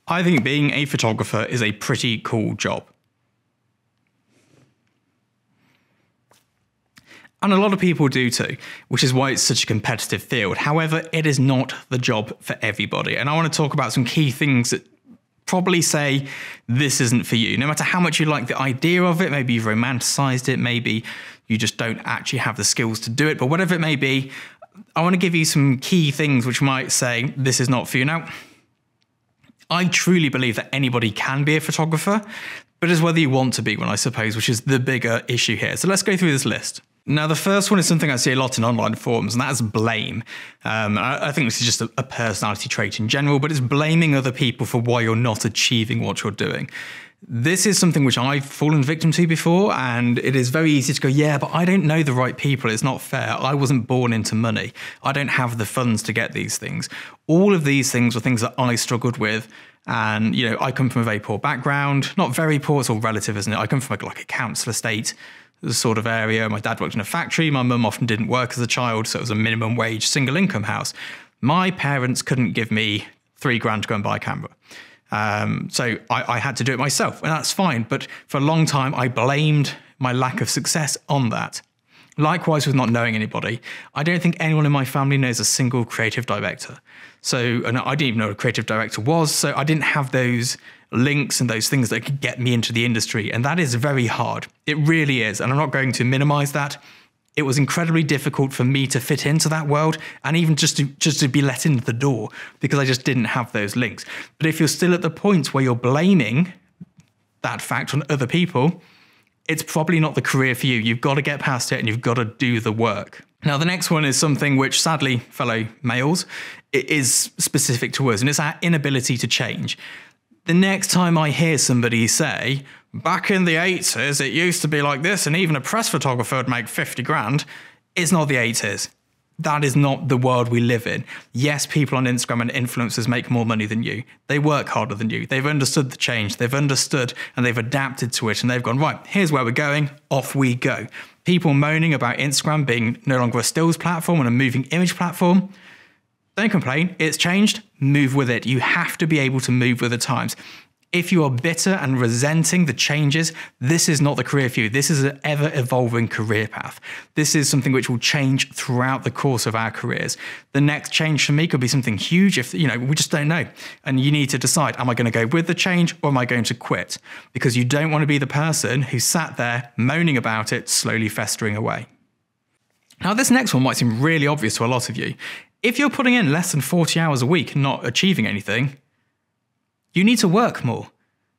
I think being a photographer is a pretty cool job. And a lot of people do too, which is why it's such a competitive field. However, it is not the job for everybody. And I want to talk about some key things that probably say this isn't for you. No matter how much you like the idea of it, maybe you've romanticized it, maybe you just don't actually have the skills to do it, but whatever it may be, I want to give you some key things which might say this is not for you. Now, I truly believe that anybody can be a photographer, but it's whether you want to be one, I suppose, which is the bigger issue here. So let's go through this list. Now, the first one is something I see a lot in online forums, and that is blame. I think this is just a personality trait in general, but it's blaming other people for why you're not achieving what you're doing. This is something which I've fallen victim to before, and it is very easy to go, yeah, but I don't know the right people. It's not fair. I wasn't born into money. I don't have the funds to get these things. All of these things were things that I struggled with. And, you know, I come from a very poor background, not very poor, it's all relative, isn't it? I come from like a council estate sort of area. My dad worked in a factory. My mum often didn't work as a child, so it was a minimum wage, single income house. My parents couldn't give me £3,000 to go and buy a camera. So I had to do it myself, and that's fine. But for a long time, I blamed my lack of success on that. Likewise, with not knowing anybody, I don't think anyone in my family knows a single creative director. And I didn't even know what a creative director was, so I didn't have those links and those things that could get me into the industry. And that is very hard. It really is. And I'm not going to minimize that. It was incredibly difficult for me to fit into that world and even just to be let into the door because I just didn't have those links. But if you're still at the point where you're blaming that fact on other people, it's probably not the career for you. You've got to get past it and you've got to do the work. Now, the next one is something which, sadly, fellow males, it is specific to us, and it's our inability to change. The next time I hear somebody say, back in the 80s, it used to be like this, and even a press photographer would make 50 grand, it's not the 80s. That is not the world we live in. Yes, people on Instagram and influencers make more money than you. They work harder than you. They've understood the change. They've understood and they've adapted to it. And they've gone, right, here's where we're going. Off we go. People moaning about Instagram being no longer a stills platform and a moving image platform. Don't complain. It's changed. Move with it. You have to be able to move with the times. If you are bitter and resenting the changes, this is not the career for you. This is an ever-evolving career path. This is something which will change throughout the course of our careers. The next change for me could be something huge if, we just don't know. And you need to decide, am I going to go with the change or am I going to quit? Because you don't want to be the person who sat there moaning about it, slowly festering away. Now, this next one might seem really obvious to a lot of you. If you're putting in less than 40 hours a week and not achieving anything, you need to work more.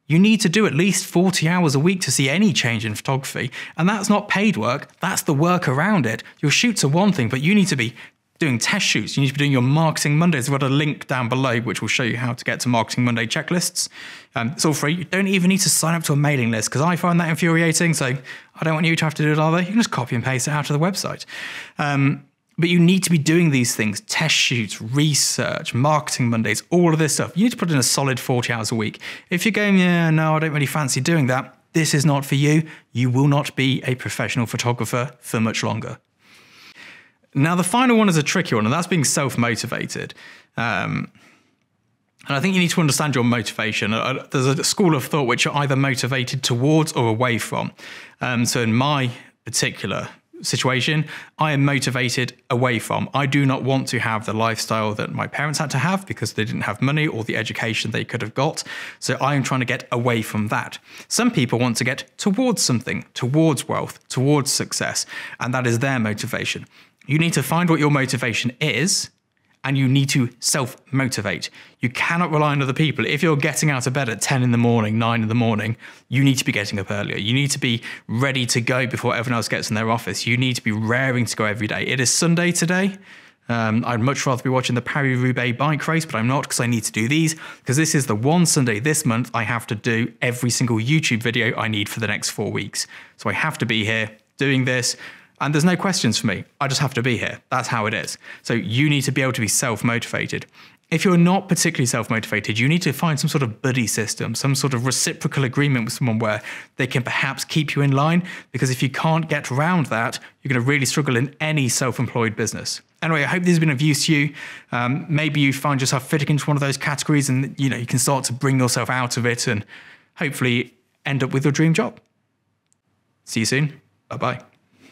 You need to do at least 40 hours a week to see any change in photography. And that's not paid work, that's the work around it. Your shoots are one thing, but you need to be doing test shoots. You need to be doing your Marketing Mondays. I've got a link down below which will show you how to get to Marketing Monday checklists. It's all free. You don't even need to sign up to a mailing list because I find that infuriating. So I don't want you to have to do it either. You can just copy and paste it out of the website. But you need to be doing these things, test shoots, research, Marketing Mondays, all of this stuff. You need to put in a solid 40 hours a week. If you're going, yeah, no, I don't really fancy doing that, this is not for you. You will not be a professional photographer for much longer. Now, the final one is a tricky one, and that's being self-motivated. And I think you need to understand your motivation. There's a school of thought which you're either motivated towards or away from. So in my particular situation, I am motivated away from. I do not want to have the lifestyle that my parents had to have because they didn't have money or the education they could have got. So I am trying to get away from that. Some people want to get towards something, towards wealth, towards success, and that is their motivation. You need to find what your motivation is, and you need to self-motivate. You cannot rely on other people. If you're getting out of bed at 10 in the morning, 9 in the morning, you need to be getting up earlier. You need to be ready to go before everyone else gets in their office. You need to be raring to go every day. It is Sunday today. I'd much rather be watching the Paris-Roubaix bike race, but I'm not because I need to do these, because this is the one Sunday this month I have to do every single YouTube video I need for the next 4 weeks. So I have to be here doing this. And there's no questions for me. I just have to be here. That's how it is. So you need to be able to be self-motivated. If you're not particularly self-motivated, you need to find some sort of buddy system, some sort of reciprocal agreement with someone where they can perhaps keep you in line. Because if you can't get around that, you're going to really struggle in any self-employed business. Anyway, I hope this has been of use to you. Maybe you find yourself fitting into one of those categories, and you can start to bring yourself out of it and hopefully end up with your dream job. See you soon. Bye-bye.